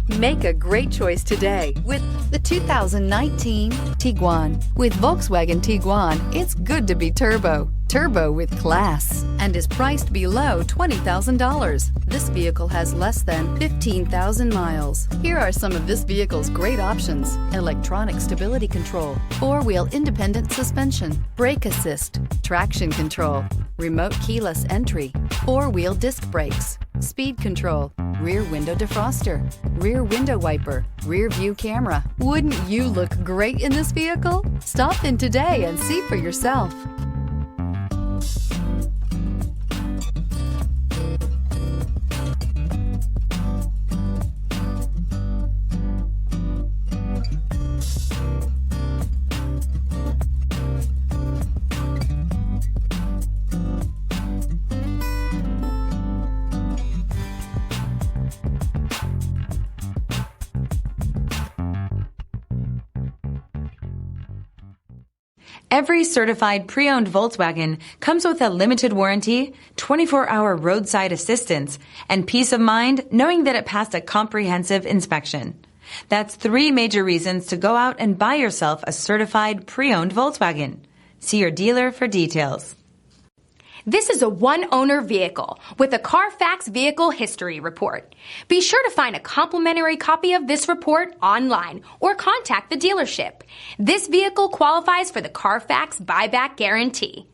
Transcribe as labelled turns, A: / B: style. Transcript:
A: Make a great choice today with the 2019 Tiguan. With Volkswagen Tiguan, it's good to be turbo. Turbo with class, and is priced below $20,000. This vehicle has less than 15,000 miles. Here are some of this vehicle's great options: electronic stability control, four-wheel independent suspension, brake assist, traction control, remote keyless entry, four-wheel disc brakes, speed control, rear window defroster, rear window wiper, rear view camera. Wouldn't you look great in this vehicle? Stop in today and see for yourself.
B: Every certified pre-owned Volkswagen comes with a limited warranty, 24-hour roadside assistance, and peace of mind knowing that it passed a comprehensive inspection. That's 3 major reasons to go out and buy yourself a certified pre-owned Volkswagen. See your dealer for details.
C: This is a one-owner vehicle with a Carfax Vehicle History Report. Be sure to find a complimentary copy of this report online or contact the dealership. This vehicle qualifies for the Carfax Buyback Guarantee.